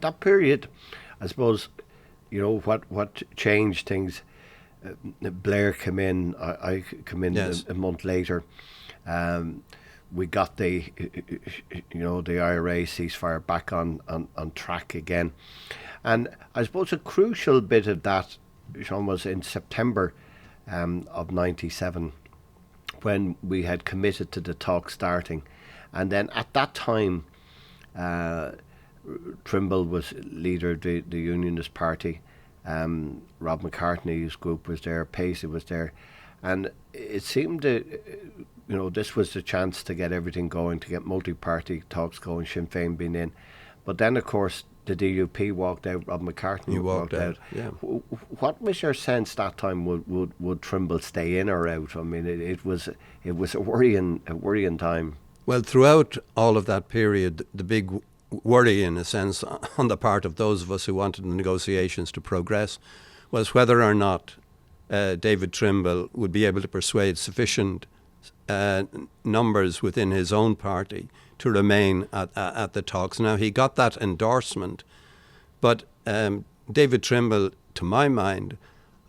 that period, I suppose, what changed things. Blair came in. I come in Yes. a month later. We got the IRA ceasefire back on track again, and I suppose a crucial bit of that, Sean, was in September of '97 when we had committed to the talk starting, and then at that time, Trimble was leader of the Unionist Party. Rob McCartney's group was there, Pacey was there, and it seemed this was the chance to get everything going, to get multi-party talks going, Sinn Féin being in. But then, of course, the DUP walked out, Rob McCartney walked out. Yeah. What was your sense that time? Would Trimble stay in or out? I mean, it was a worrying time. Well, throughout all of that period, the big worry, in a sense, on the part of those of us who wanted the negotiations to progress was whether or not David Trimble would be able to persuade sufficient numbers within his own party to remain at the talks. Now, he got that endorsement, but David Trimble, to my mind,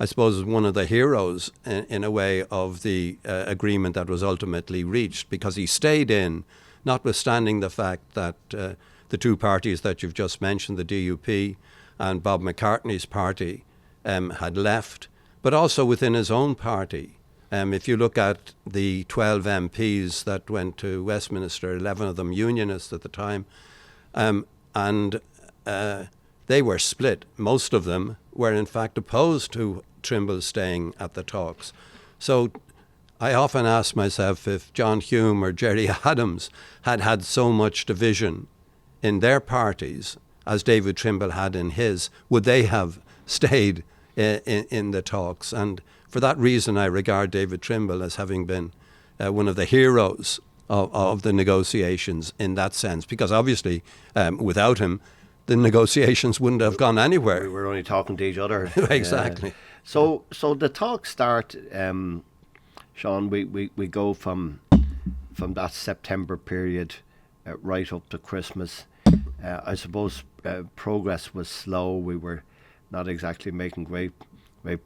I suppose, was one of the heroes in a way of the agreement that was ultimately reached, because he stayed in, notwithstanding the fact that the two parties that you've just mentioned, the DUP and Bob McCartney's party, had left, but also within his own party. If you look at the 12 MPs that went to Westminster, 11 of them Unionists at the time, and they were split. Most of them were in fact opposed to Trimble staying at the talks. So I often ask myself if John Hume or Gerry Adams had had so much division in their parties as David Trimble had in his, would they have stayed in the talks? And for that reason, I regard David Trimble as having been one of the heroes of the negotiations in that sense, because obviously without him, the negotiations wouldn't have gone anywhere. We were only talking to each other. Exactly. So the talks start, Sean, we go from that September period right up to Christmas. I suppose progress was slow. We were not exactly making great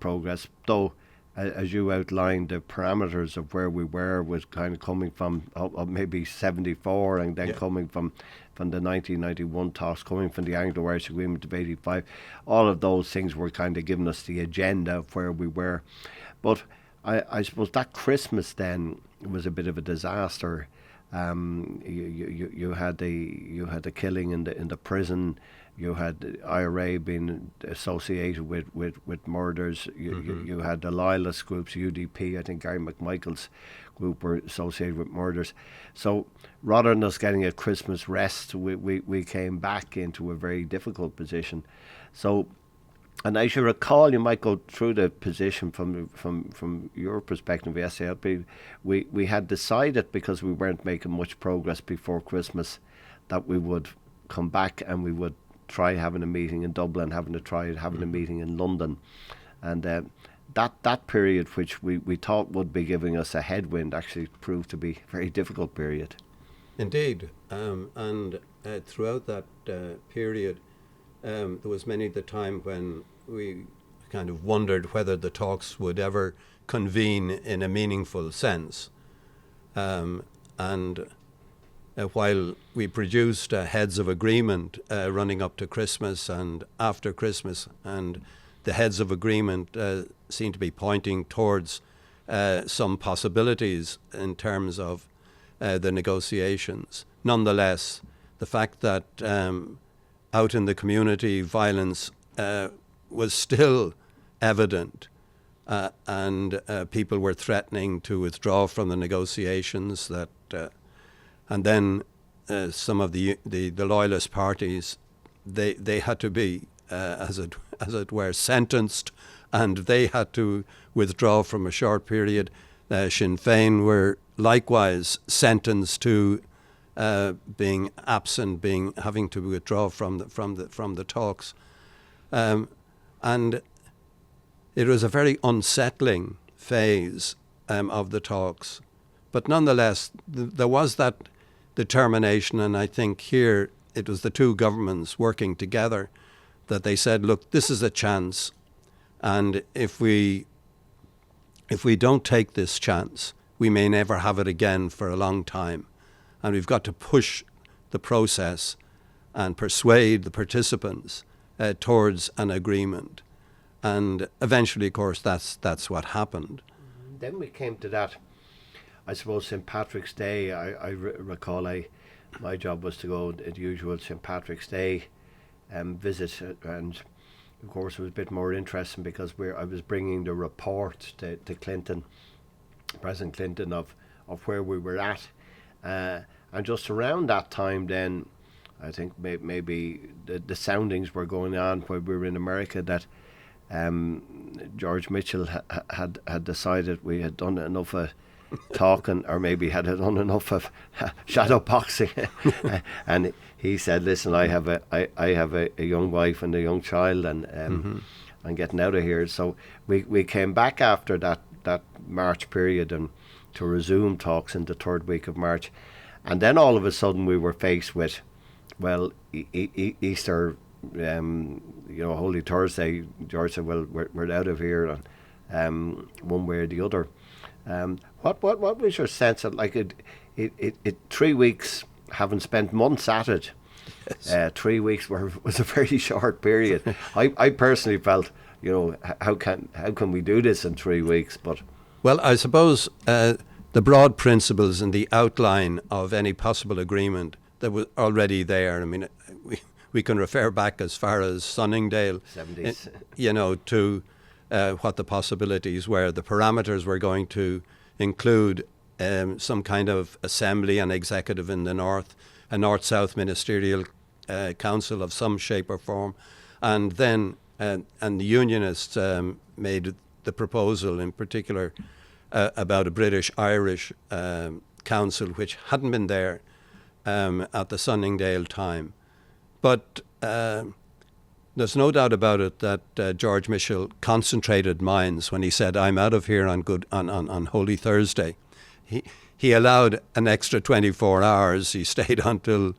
progress, though. As you outlined, the parameters of where we were was kind of coming from maybe 74, and then coming from the 1991 talks, coming from the Anglo-Irish Agreement of 85. All of those things were kind of giving us the agenda of where we were. But I suppose that Christmas then was a bit of a disaster. You had the killing in the prison. You had the IRA being associated with murders. You had the loyalist groups, UDP, I think Gary McMichael's group were associated with murders. So rather than us getting a Christmas rest, we came back into a very difficult position. So, and as you recall, you might go through the position from your perspective, the SDLP. We had decided, because we weren't making much progress before Christmas, that we would come back and we would try having a meeting in Dublin, having a meeting in London, and that period, which we thought would be giving us a headwind, actually proved to be a very difficult period. Indeed, and throughout that period, there was many the time when we kind of wondered whether the talks would ever convene in a meaningful sense, and while we produced heads of agreement running up to Christmas and after Christmas, and the heads of agreement seem to be pointing towards some possibilities in terms of the negotiations. Nonetheless, the fact that out in the community violence was still evident, and people were threatening to withdraw from the negotiations, and then some of the loyalist parties, they had to be, as it were, sentenced, and they had to withdraw from a short period. Sinn Féin were likewise sentenced to being absent, having to withdraw from the talks, and it was a very unsettling phase of the talks. But nonetheless, there was that determination, and I think here it was the two governments working together that they said, look, this is a chance, and if we don't take this chance, we may never have it again for a long time, and we've got to push the process and persuade the participants towards an agreement. And eventually, of course, that's what happened. Then we came to that, I suppose, St. Patrick's Day. I recall my job was to go at the usual St. Patrick's Day visit, and of course it was a bit more interesting because I was bringing the report to Clinton, President Clinton, of where we were at. And just around that time then, I think maybe the soundings were going on while we were in America that George Mitchell had decided we had done enough of talking, or maybe had done enough of shadow boxing, and he said, "Listen, I have a young wife and a young child, and I'm getting out of here." So we came back after that March period and to resume talks in the third week of March, and then all of a sudden we were faced with, well, Easter. Holy Thursday. George said, "Well, we're out of here," and one way or the other. What was your sense of, like, it 3 weeks, having spent months at it? Yes. 3 weeks was a very short period. I personally felt, how can we do this in 3 weeks? But well, I suppose the broad principles and the outline of any possible agreement that was already there. I mean, we can refer back as far as Sunningdale, 70s, to what the possibilities were. The parameters were going to include some kind of assembly and executive in the north, a north-south ministerial council of some shape or form, and then and the Unionists made the proposal in particular about a British-Irish council, which hadn't been there at the Sunningdale time. But there's no doubt about it that George Mitchell concentrated minds when he said, "I'm out of here on Holy Thursday." He allowed an extra 24 hours. He stayed until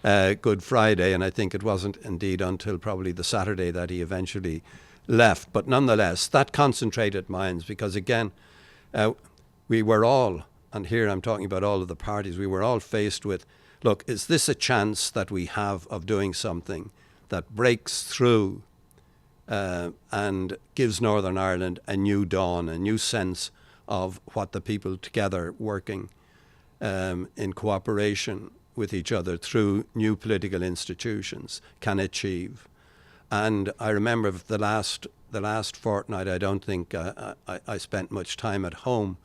Good Friday, and I think it wasn't indeed until probably the Saturday that he eventually left. But nonetheless, that concentrated minds, because again, we were all, and here I'm talking about all of the parties, we were all faced with, look, is this a chance that we have of doing something that breaks through and gives Northern Ireland a new dawn, a new sense of what the people together working in cooperation with each other through new political institutions can achieve? And I remember the last fortnight, I don't think I spent much time at home.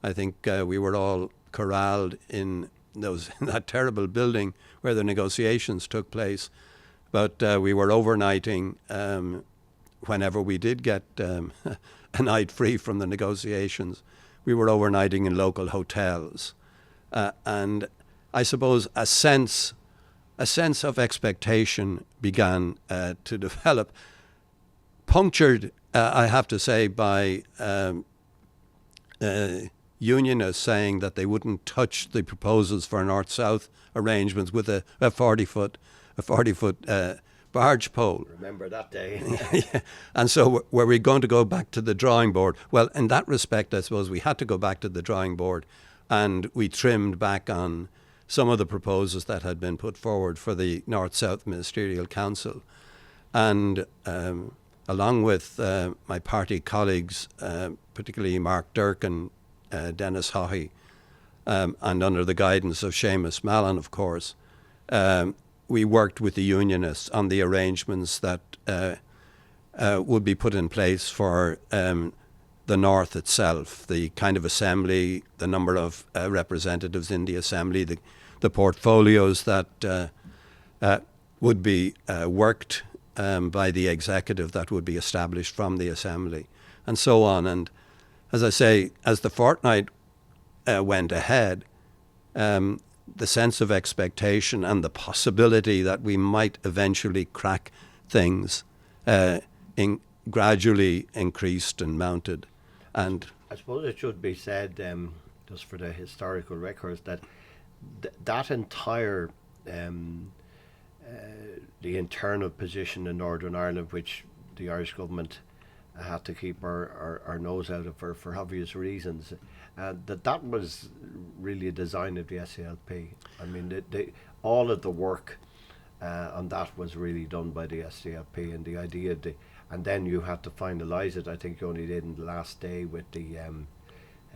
I think we were all corralled in that terrible building where the negotiations took place. But we were overnighting whenever we did get a night free from the negotiations. We were overnighting in local hotels. And I suppose a sense of expectation began to develop, punctured, I have to say, by Unionists saying that they wouldn't touch the proposals for North-South arrangements with a 40-foot barge pole. Remember that day. Yeah. And so were we going to go back to the drawing board? Well, in that respect, I suppose we had to go back to the drawing board, and we trimmed back on some of the proposals that had been put forward for the North-South Ministerial Council. And along with my party colleagues, particularly Mark Durkin, Dennis Haughey, and under the guidance of Seamus Mallon, of course, we worked with the Unionists on the arrangements that would be put in place for the North itself, the kind of assembly, the number of representatives in the assembly, the portfolios that would be worked by the executive that would be established from the assembly, and so on. And as I say, as the fortnight went ahead, the sense of expectation and the possibility that we might eventually crack things gradually increased and mounted. And I suppose it should be said, just for the historical records, that that entire the internal position in Northern Ireland, which the Irish government had to keep our nose out of for obvious reasons. That was really a design of the SDLP. I mean, all of the work on that was really done by the SDLP, and the idea, and then you had to finalise it. I think you only did in the last day with the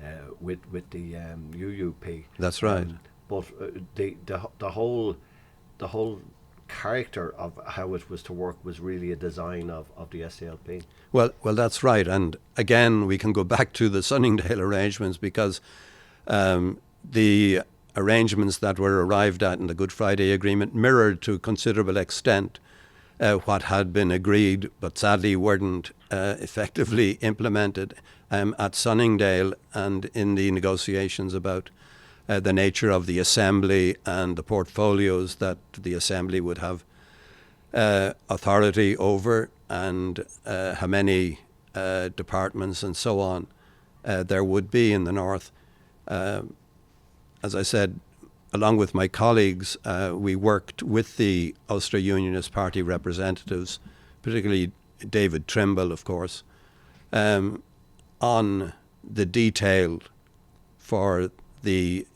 UUP. That's right. But the whole character of how it was to work was really a design of the SDLP. Well, that's right. And again, we can go back to the Sunningdale arrangements, because the arrangements that were arrived at in the Good Friday Agreement mirrored to a considerable extent what had been agreed, but sadly weren't effectively implemented at Sunningdale and in the negotiations about the nature of the Assembly and the portfolios that the Assembly would have authority over, and how many departments and so on there would be in the North. As I said, along with my colleagues, we worked with the Ulster Unionist Party representatives, particularly David Trimble, of course, on the detail for the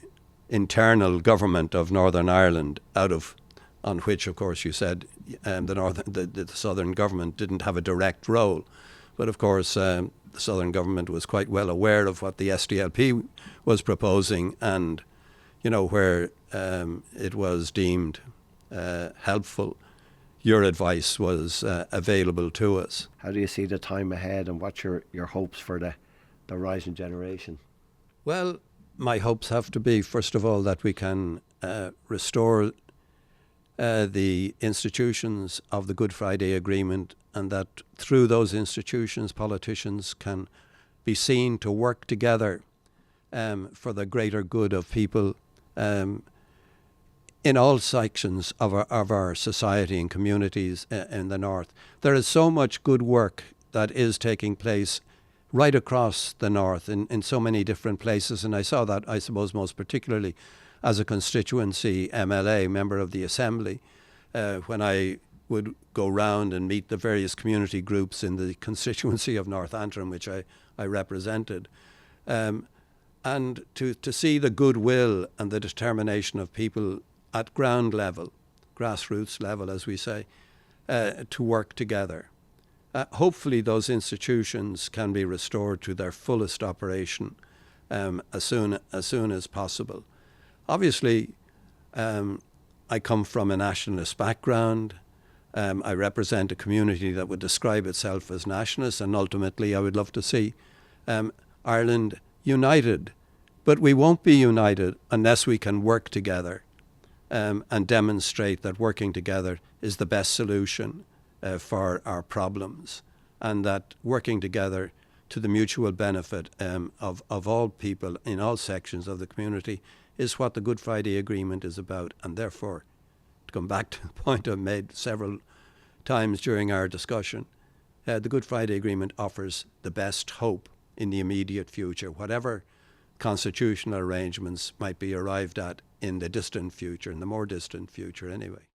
internal government of Northern Ireland, on which, of course, you said the Southern government didn't have a direct role. But, of course, the Southern government was quite well aware of what the SDLP was proposing, and, where it was deemed helpful, your advice was available to us. How do you see the time ahead, and what's your hopes for the rising generation? Well, my hopes have to be, first of all, that we can restore the institutions of the Good Friday Agreement, and that through those institutions, politicians can be seen to work together for the greater good of people in all sections of our society and communities in the North. There is so much good work that is taking place right across the North in so many different places, and I saw that, I suppose, most particularly as a constituency MLA, member of the Assembly, when I would go round and meet the various community groups in the constituency of North Antrim, which I represented, and to see the goodwill and the determination of people at ground level, grassroots level, as we say, to work together. Hopefully those institutions can be restored to their fullest operation as soon as possible. Obviously, I come from a nationalist background. I represent a community that would describe itself as nationalist, and ultimately I would love to see Ireland united. But we won't be united unless we can work together and demonstrate that working together is the best solution for our problems, and that working together to the mutual benefit of all people in all sections of the community is what the Good Friday Agreement is about. And therefore, to come back to the point I've made several times during our discussion, the Good Friday Agreement offers the best hope in the immediate future, whatever constitutional arrangements might be arrived at in the distant future, in the more distant future anyway.